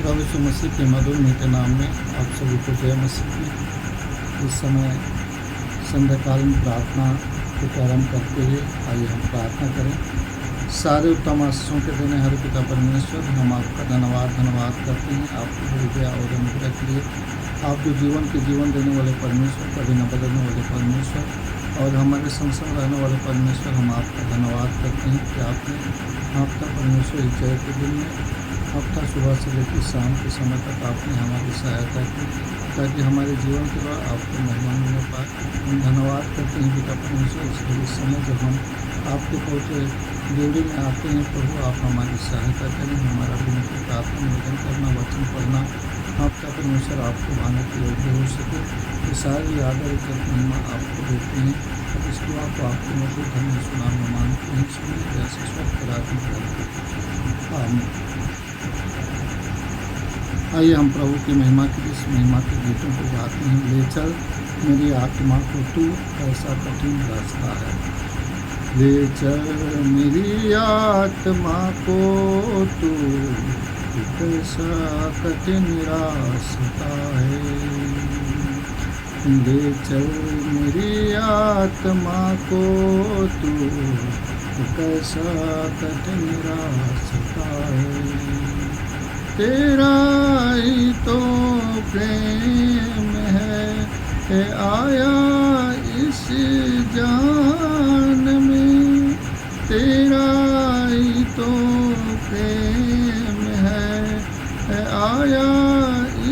प्रभु यीशु मसीह के मधुर मीठे नाम में आप सभी को जय मसीह की। इस समय संध्याकालीन प्रार्थना को प्रारंभ करते हुए आइए हम प्रार्थना करें। सारे उत्तम आशीषों के देने हर पिता परमेश्वर, हम आपका धन्यवाद करते हैं आपकी बड़ी दया और अनुग्रह के लिए। आप जो जीवन देने वाले परमेश्वर, कभी न बदलने वाले परमेश्वर और हमारे संग रहने वाले परमेश्वर, हम आपका धन्यवाद करते हैं कि आपने आपका परमेश्वर इस जय के दिन में हफ्ता सुबह से लेकर शाम के समय तक आपने हमारी सहायता की, ताकि हमारे जीवन के बाद आपको महिमा मिलने पाए। हम धन्यवाद करते हैं पिता परमेश्वर, इस समय जब हम आपके पहुँचे ड्यूटी में आते हैं प्रभु, आप हमारी सहायता करें। हमारा विनती प्रार्थना निवेदन करना, वचन पढ़ना आपका परमेश्वर आपको भाने के योग्य हो सके। ये सारी आदर इज्जत महिमा आपको देते हैं। अब इस दुआ को आपके मधुर धन्य सुनाम में मानते हैं। सुनिए जैसे स्वस्थ कराते आमीन। आइए हम प्रभु की महिमा के इस महिमा के गीतों को गाते हैं। ले चल मेरी आत्मा को तू ऐसा कठिन रास्ता है, ले चल मेरी आत्मा को तू कैसा कठिन रास्ता है, ले चल मेरी आत्मा को तू कैसा कठिन रास्ता है। तेरा ही तो प्रेम है आया इस जान में, तेरा ही तो प्रेम है आया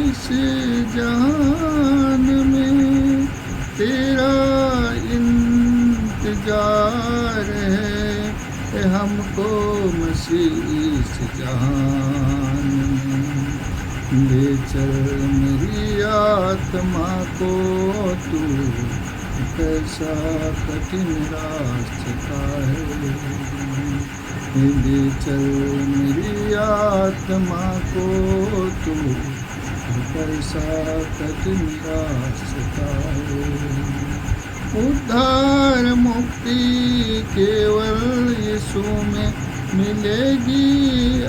इस जान में, तेरा इंतजार है हमको मसीह इस जहान में। ले चल मेरी आत्मा को तू कैसा कठिन रास्ता है, ले चल मेरी आत्मा को तू कैसा कठिन रास्ता है। उद्धार मुक्ति केवल यीशु में मिलेगी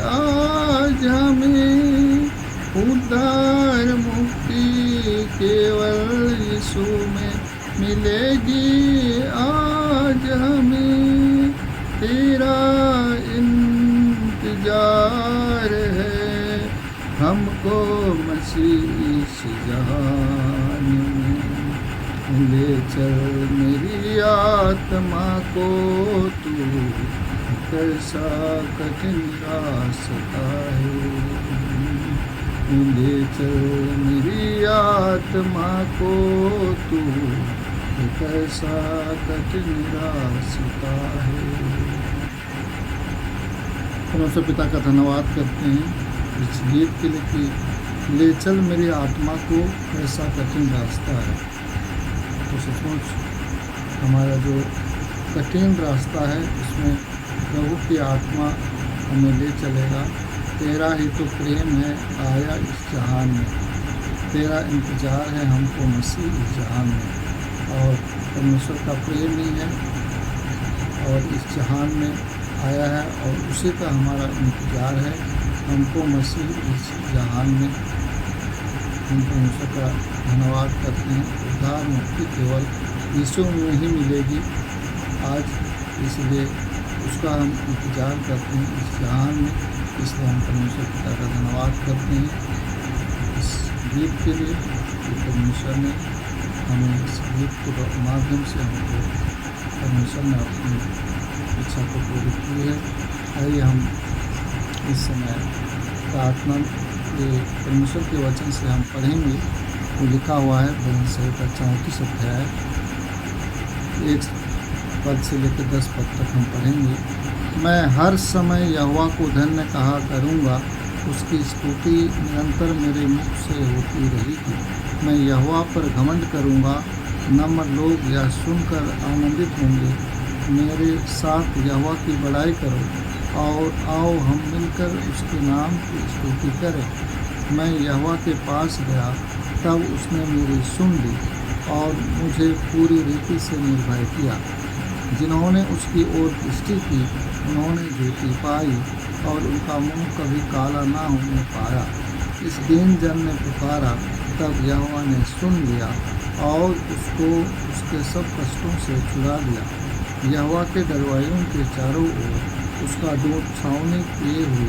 आज हमें, उद्धार मुक्ति केवल यीशु में मिलेगी आज हमें, तेरा इंतजार है हमको मसीह इस जहान में। ले चल मेरी आत्मा को तू कैसा कठिन रास्ता है, ले चल मेरी आत्मा को तू कैसा कठिन रास्ता है। परमेश्वर पिता का धन्यवाद करते हैं इस गीत के लिए कि ले चल मेरी आत्मा को कैसा कठिन रास्ता है। तो सचमुच हमारा जो कठिन रास्ता है उसमें प्रभु की आत्मा हमें ले चलेगा। तेरा ही तो प्रेम है आया इस जहान में, तेरा इंतज़ार है हमको मसीह इस जहान में। और परमेश्वर का प्रेम ही है और इस जहान में आया है और उसी का हमारा इंतज़ार है हमको मसीह इस जहान में। हम परमेश्वर का धन्यवाद करते हैं। उद्धार मुक्ति केवल यीशु में ही मिलेगी आज, इसलिए उसका हम इंतज़ार करते हैं इस जहान में। इसलिए हम परमेश्वर पिता का धन्यवाद करते हैं इस गीत के लिए कि परमेश्वर ने हमें इस गीत के माध्यम से हमको परमेश्वर ने अपनी इच्छा को पूरी की है। आइए हम इस समय प्रार्थना के परमेश्वर के वचन से हम पढ़ेंगे। वो लिखा हुआ है भजन संहिता 34 अध्याय 1 पद से लेकर 10 पद तक हम पढ़ेंगे। मैं हर समय यहोवा को धन्य कहा करूँगा, उसकी स्तुति निरंतर मेरे मुख से होती रहेगी। मैं यहोवा पर घमंड करूँगा, नम्र लोग यह सुनकर आनंदित होंगे। मेरे साथ यहोवा की बड़ाई करो और आओ हम मिलकर उसके नाम की स्तुति करें। मैं यहोवा के पास गया, तब उसने मेरी सुन ली और मुझे पूरी रीति से निर्भय किया। जिन्होंने उसकी ओर दृष्टि की उन्होंने ज्योति पाई और उनका मुंह कभी काला ना होने पाया। इस दीन जन ने पुकारा, तब यहोवा ने सुन लिया और उसको उसके सब कष्टों से छुड़ा लिया। यहोवा के दरवाज़ों के चारों ओर उसका दूत छावनी किए हुए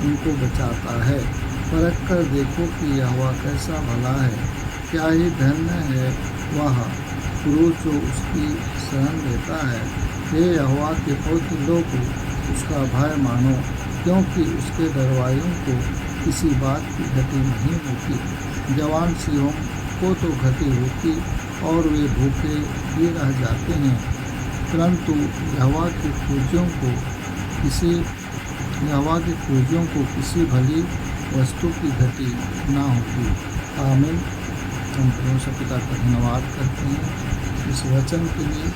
उनको बचाता है। परख कर देखो कि यहोवा कैसा भला है, क्या ही धन्य है वह पुरुष जो उसकी शरण लेता है। हे यहोवा के पवित्र लोगों, उसका भय मानो, क्योंकि उसके दरवाज़ों को किसी बात की घटी नहीं होती। जवान सिंहों को तो घटी होती और वे भूखे भी रह जाते हैं, परंतु यहोवा के खोजियों को किसी भली वस्तु की घटी ना होगी। आमीन। हम परमेश्वर पिता का धन्यवाद करते हैं इस वचन के लिए।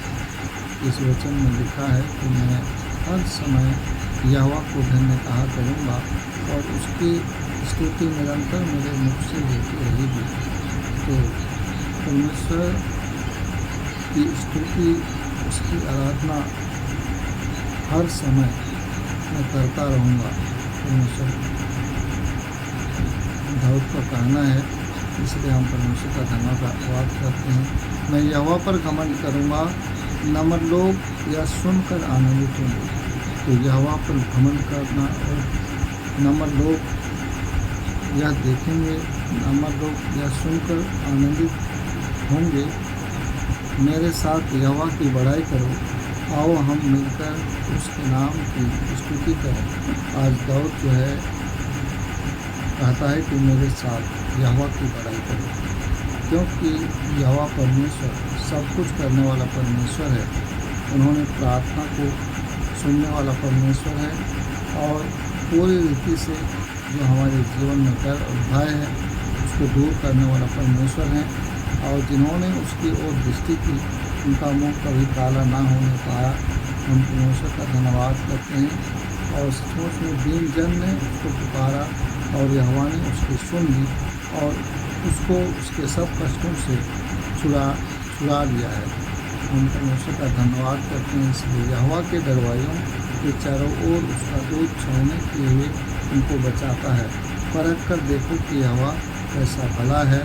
इस वचन में लिखा है कि मैं हर समय यहोवा को धन्य कहा करूँगा और उसकी स्तुति निरंतर मेरे मुख से लेती रहेगी। तो परमेश्वर की स्तुति, उसकी आराधना हर समय मैं करता रहूँगा। परमेश्वर दाऊद का कहना है, इसलिए हम परमेश्वर का धन्यवाद करते हैं। मैं यहोवा पर घमंड करूँगा, नम्र लोग यह सुनकर आनंदित होंगे। तो यहोवा पर घमंड करना और नम्र लोग यह देखेंगे, नम्र लोग यह सुनकर आनंदित होंगे। मेरे साथ यहोवा की बड़ाई करो, आओ हम मिलकर उसके नाम की स्तुति करें। आज दाऊद जो है कहता है कि मेरे साथ यहोवा की बड़ाई करो, क्योंकि यहोवा परमेश्वर सब कुछ करने वाला परमेश्वर है। उन्होंने प्रार्थना को सुनने वाला परमेश्वर है और पूरी रीति से जो हमारे जीवन में डर और भय है उसको दूर करने वाला परमेश्वर है। और जिन्होंने उसकी ओर दृष्टि की, उनका मुंह कभी काला ना होने पाया। हम परमेश्वर का धन्यवाद करते हैं। और सचमुच में दीन जन ने उसको पुकारा और यहोवा ने उसकी सुन ली और उसको उसके सब कष्टों से छुड़ा लिया है। हम परमेश्वर का धन्यवाद करते हैं। इसलिए यहोवा के दरवाज़ों के चारों ओर उसका दूत छावनी किए हुए उनको बचाता है। परख कर देखो कि यहोवा कैसा भला है,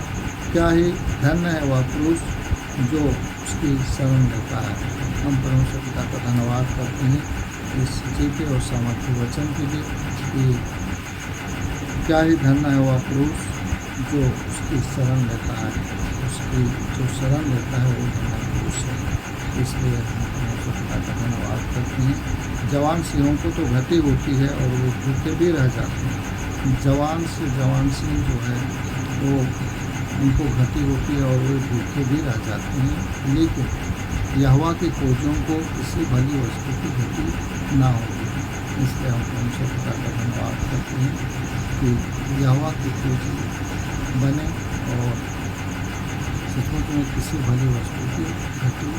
क्या ही धन्य है वह पुरुष जो उसकी शरण लेता है। हम परमेश्वर पिता का धन्यवाद करते हैं इस जीते और सामर्थ्य वचन के लिए कि क्या ही धन्य है वह पुरुष जो उसकी शरण लेता है। उसकी जो शरण लेता है वो धन्य पुरुष है। इसलिए हम परमेश्वर पिता का धन्यवाद करते हैं। जवान सिंहों को तो घटी होती है और वो भूखे भी रह जाते हैं। जवान सिंह जो है वो उनको घटी होती है और वे भूखे भी रह जाते हैं, लेकिन यहोवा के खोजियों को किसी भली वस्तु की घटी ना होगी। इसलिए हम परमेश्वर पिता का धन्यवाद करते हैं कि यहोवा की खोजी बने और सचमुच में किसी भली वस्तु की घटी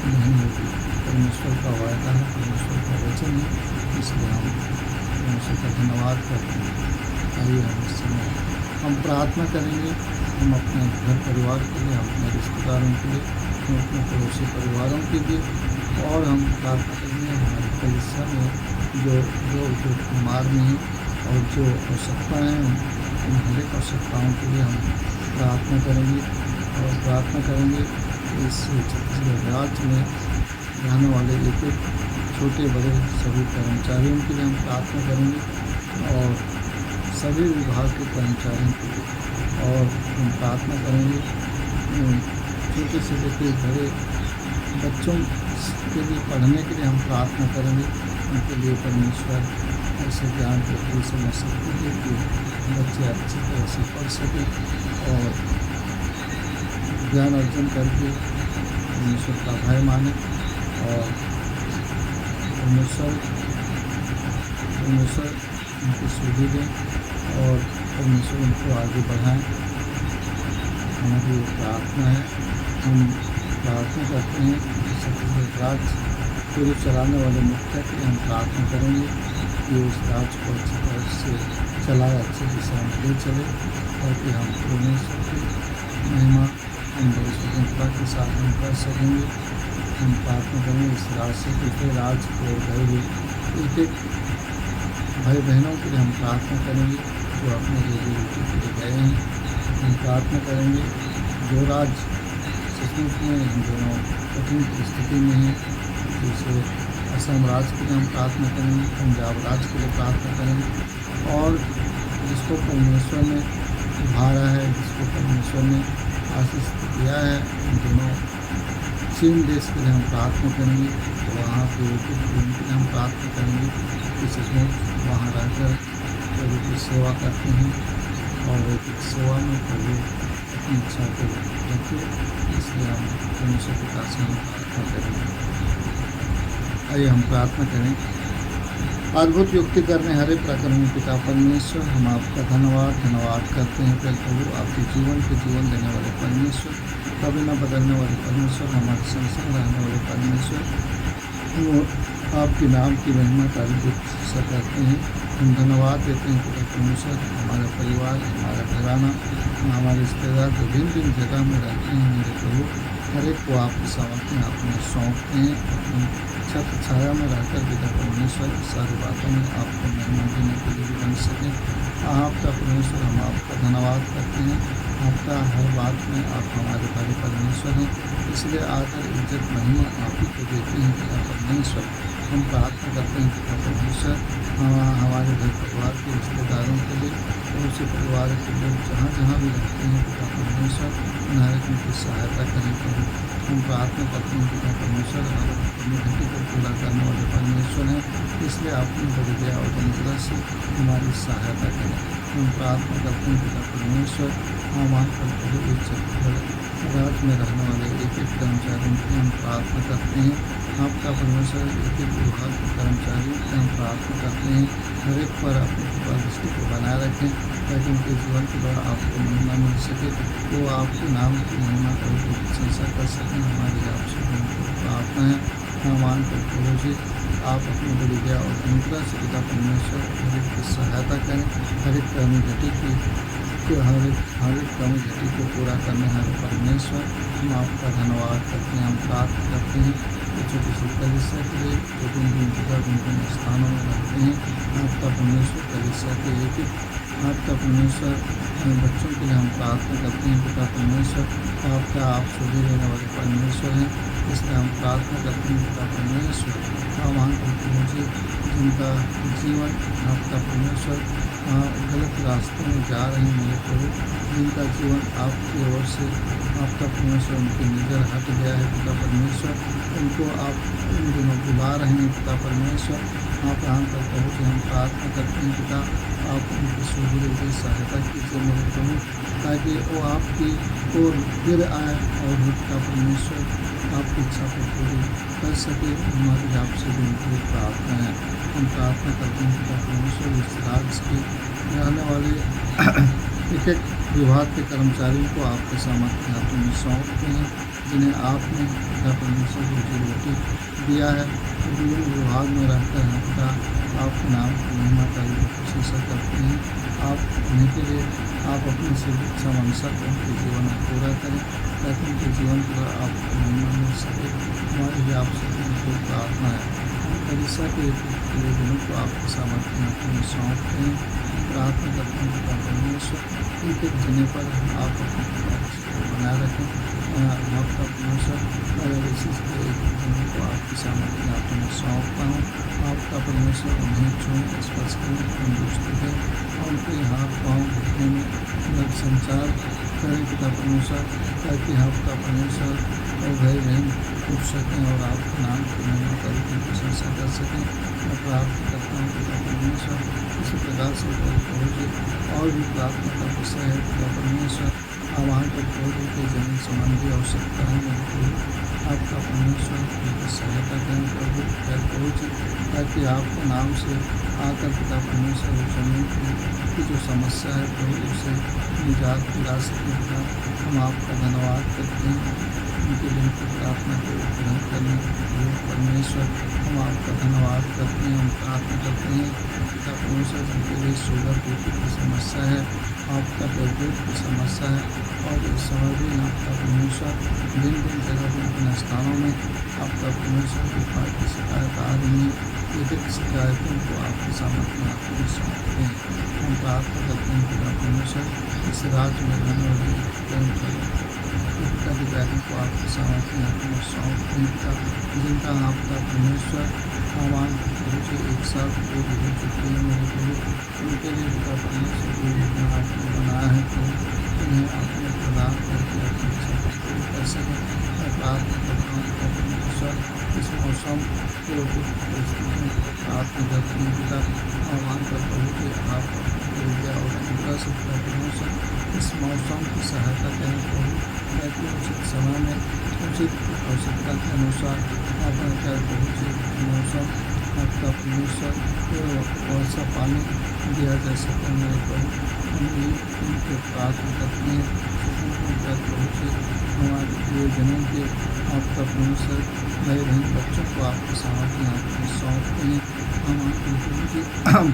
नहीं होगी। परमेश्वर का वायदा है, परमेश्वर का वचन है। इसलिए हम परमेश्वर का धन्यवाद करते हैं। आइए हम इस समय हम प्रार्थना करेंगे। हम अपने घर परिवार के लिए, अपने रिश्तेदारों के लिए, हम अपने पड़ोसी परिवारों के लिए और हम प्रार्थना करेंगे हमारे कलीसिया में जो बीमार नहीं और जो आवश्यकताएँ हैं उन हर एक आवश्यकताओं के लिए हम प्रार्थना करेंगे। और प्रार्थना करेंगे इस छत्तीसगढ़ राज्य में रहने वाले एक छोटे बड़े सभी कर्मचारियों के लिए हम प्रार्थना करेंगे और सभी विभाग के कर्मचारियों के लिए। और हम प्रार्थना करेंगे छोटे से लेकर बड़े बच्चों के लिए पढ़ने के लिए हम प्रार्थना करेंगे। उनके लिए परमेश्वर ऐसे ज्ञान को समझ सकते हैं कि बच्चे अच्छी तरह से पढ़ सकें और ज्ञान अर्जन करके परमेश्वर का भय माने और परमेश्वर उनको सुधि दें और परमेश्वर उनको आगे बढ़ाएं। हमारी प्रार्थना है। हम प्रार्थना करते हैं कि छत्तीसगढ़ राज्य को चलाने वाले मुखिया के लिए हम प्रार्थना करेंगे कि उस राज्य को अच्छी तरह से चलाए, अच्छी दिशा में ले चले, ताकि हम परमेश्वर की महिमा हम बड़ी स्वतंत्रता के साथ हम कर सकेंगे। हम प्रार्थना करेंगे इस राज्य से दूसरे राज्य को गए हुए एक भाई बहनों के लिए हम प्रार्थना करेंगे जो अपने रोजी रोटी के लिए गए हैं। हम प्रार्थना करेंगे जो राज्य सचमुच में इन दोनों कठिन परिस्थिति में है, जैसे असम राज्य के लिए हम प्रार्थना करेंगे, पंजाब राज्य के लिए प्रार्थना करेंगे, और जिसको परमेश्वर ने उभारा है, जिसको परमेश्वर ने आशीष दिया है, उन दोनों चीन देश के लिए हम प्रार्थना करेंगे। तो वहाँ के उनके लिए हम प्रार्थना करेंगे कि सचमुच वहाँ रहकर प्रभु की सेवा करते हैं और एक सेवा में प्रभु अपनी इच्छा को रखे। इसलिए हम परमेश्वर के पास हम प्रार्थना करेंगे। आइए हम प्रार्थना करें। अद्भुत युक्ति करने हरे प्रकरण पिता परमेश्वर, हम आपका धन्यवाद करते हैं प्रभु, आपके जीवन के जीवन देने वाले परमेश्वर, कभी न बदलने वाले परमेश्वर, हमारे संग रहने वाले परमेश्वर, हम आपके नाम की महिमा का अद्भुत करते हैं। हम धन्यवाद देते हैं पिता परमेश्वर, हमारा परिवार, हमारा घराना, हमारे रिश्तेदार जो भिन्न जगह में रहते हैं मेरे प्रभु, हर एक को आपकी सामर्थ्य आपने सौंपते हैं। अपनी छत छाया में रहकर पिता परमेश्वर सारी बातों में आपको महिमा देने के लिए बन सकें। आपका परमेश्वर, हम आपका धन्यवाद करते हैं। आपका हर बात में आप हमारे भाई परमेश्वर हैं, इसलिए आदर इज्जत महिमा आप ही को देते हैं पिता परमेश्वर। हम प्रार्थना करते हैं पिता परमेश्वर, हमारे घर परिवार के रिश्तेदारों के लिए और उसी परिवार के लोग जहाँ भी रहते हैं पिता परमेश्वर, उन्हें उनकी सहायता करें प्रभु। हम प्रार्थना करते हैं पिता परमेश्वर, अपनी घटी को पूरा करने वाले परमेश्वर हैं, इसलिए अपनी बड़ी दया और अनुग्रह से हमारी सहायता करें। हम प्रार्थना करते हैं पिता परमेश्वर, हमारे प्रभु इस राज्य में रहने वाले एक कर्मचारियों की हम प्रार्थना करते हैं। आपका परमेश्वर एक विभाग के कर्मचारियों की हम प्रार्थना करते हैं, हर एक पर अपनी कृपा दृष्टि को बनाए रखें, ताकि उनके जीवन के द्वारा आपको महिमा मिल सके, वो आपके नाम की महिमा कर प्रशंसा कर सकें। हमारी आपसे प्रार्थना है, हनुमान पर प्रभु जी आप अपनी बड़ी दया और अनुग्रह से पिता परमेश्वर हर एक की सहायता करें, हर एक कर्मी घटी की हर एक कर्मी घटी को पूरा करने हर परमेश्वर हम आपका धन्यवाद करते हैं। हम प्रार्थना करते हैं छोटी सी कलीसिया के लिए जो भिन्न जगह भिन्न स्थानों में रहते हैं, आपका परमेश्वर कलीसिया के एक आपका परमेश्वर बच्चों के लिए हम प्रार्थना करते हैं पिता परमेश्वर, आपका आप सुधी देने वाले परमेश्वर हैं, इसलिए हम प्रार्थना करते हैं पिता परमेश्वर। वहाँ मुझे जिनका जीवन आपका परमेश्वर गलत रास्ते में जा रहे हैं मेरे प्रभु, जिनका जीवन आपकी ओर से आपका परमेश्वर उनकी नज़र हट गया है पिता परमेश्वर, उनको आप इन दिनों बुला रहे हैं पिता परमेश्वर। आप यहाँ पर प्रभु से हम प्रार्थना करते हैं पिता, आप उनकी सुधी सहायता कीजिए मेरे प्रभु, ताकि वो आपकी ओर फिर आए और पिता परमेश्वर आपकी इच्छा को पूरी कर सके। हमारी आपसे विनती प्रार्थना है। हम प्रार्थना करते हैं पिता परमेश्वर इस राज्य के रहने वाले एक विभाग के कर्मचारियों को आपके सामर्थ्य हाथों में सौंपते हैं, जिन्हें आपने पिता परमेश्वर रोजी रोटी दिया है। विभिन्न विभाग में रहकर हम पिता आपके नाम की महिमा का प्रशंसा करते हैं। आप उन्हीं के लिए आप अपनी शिक्षा मंशा को उनके जीवन में पूरा करें, ताकि उनके जीवन पर आपको महिमा मिल सके। हमारी भी आपसे उनको प्रार्थना है। कलीसिया के दिनों को आपके सामर्थ्य हाथों में सौंपते हैं। प्रार्थना करते हैं पिता परमेश्वर एक जने पर आप अपने बनाए रखें। आपका परमेश्वर इसी एक जने को आपके सामर्थ्य हाथों में सौंपता हूँ। आपका परमेश्वर उन्हें छूने स्पर्श करें, तंदुरुस्त करें और उनके हाथ पाँव घुटने में संचार करें पिता परमेश्वर, ताकि आपका परमेश्वर और भाई बहन उठ सकें और आपके नाम की महिमा करके प्रशंसा कर सकें। मैं प्रार्थना करता हूँ पिता परमेश्वर इसी प्रकार से प्रभु और भी प्रार्थना का विषय है पिता परमेश्वर। आह्वान पर प्रभु के जमीन संबंधी आवश्यकता है मेरे प्रभु, आपका परमेश्वर उनकी सहायता करें प्रभु जी, ताकि आपके नाम से आकर पिता परमेश्वर उस जमीन की जो समस्या है प्रभु उसे निजात दिला सकें। पिता हम आपका धन्यवाद करते हैं उनके लिए उनकी प्रार्थना को ग्रहण करने के परमेश्वर। हम आपका धन्यवाद करते हैं। हम प्रार्थना करते हैं पिता परमेश्वर जिनके लिए शुगर बीपी की समस्या है, आपका पेट की समस्या है, और इस समय भी आपका परमेश्वर भिन्न जगह भिन्न स्थानों में आपका परमेश्वर की शिकायत आ रही है। विधिक शिकायतों को आपके सामर्थ्य हाथ में सौंपते हैं। हम प्रार्थना करते हैं पिता परमेश्वर, इस राज्य में रहने वाले उत्तराधिकारियों को आपके सामर्थ्य हाथ में सौंपते हैं पिता, जिनका आप पिता परमेश्वर आह्वान प्रभु से एक साल पूर्व हो चुके हैं मेरे प्रभु, उनके लिए पिता परमेश्वर जो योजना आपने बनाया है तो उन्हें आपने प्रदान करके अपने सब पूरी कर सकें। मैं प्रार्थना करता हूँ पिता परमेश्वर, इस मौसम के परिस्थितियों को प्रार्थना करते हैं पिता, आह्वान करता हूँ कि आप विद्या और अनुग्रह से पिता परमेश्वर इस मौसम की सहायता करें प्रभु, ताकि उचित समय में उचित आवश्यकता के अनुसार आपने क्या उचित मौसम आपका परमेश्वर वैसा पानी दिया जा सके मेरे प्रभु। हम ये उनके प्रार्थना करते हैं उनका प्रभु से हमारे प्रियजनों के आपका परमेश्वर भाई बहन बच्चों को आपके सामर्थ्य हाथ में सौंपते हैं। हम उनकी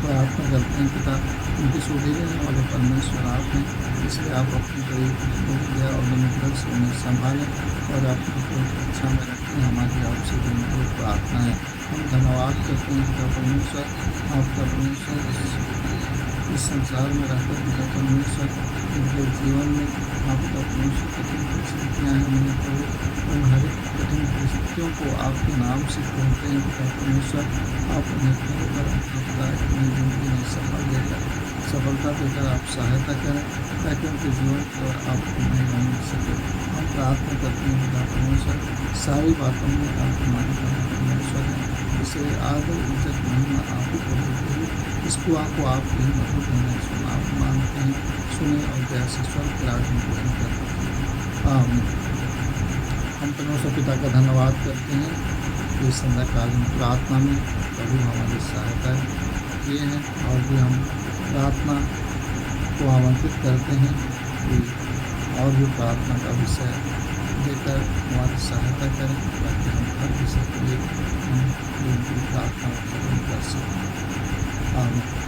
प्रार्थना करते हैं पिता, उनके सुधे लेने वाले परमेश्वर आप हैं, इसलिए आप अपनी बड़ी दया और अनुग्रह से उन्हें संभालें और अपनी रक्षा में रखें। हमारी आपसे विनती प्रार्थना है। हम धन्यवाद करते हैं पिता परमेश्वर, आपका परमेश्वर इस संसार में रहकर पिता परमेश्वर उनके जीवन में आपका परमेश्वर कठिन परिस्थितियाँ हैं मेरे प्रभु, उन हर एक कठिन परिस्थितियों को आपके नाम से खोलते हैं पिता परमेश्वर। आप उन्हें खोलकर अपना अपनी जिंदगी में सफलता देकर आप सहायता करें ताकि उनके जीवन की ओर आपको महिमा मिल सके। हम प्रार्थना करते हैं पिता परमेश्वर, सारी बातों में आप हमारे परमेश्वर हैं, इसलिए आदर इज्जत महिमा आप ही को देते हैं। इस दुआ को आप ही मधुर होने सुन आप मानते हैं, सुने और जैसे स्वर्ग के राज में ग्रहण करते हैं। आमीन। हम परमेश्वर पिता का धन्यवाद करते हैं कि इस संध्याकालीन प्रार्थना में प्रभु हमारी सहायता किए हैं और भी हम प्रार्थना को आमंत्रित करते हैं कि और भी प्रार्थना का विषय देकर हमारी सहायता करें ताकि हम हर विषय के लिए हम प्रार्थना कर सकें। आमीन।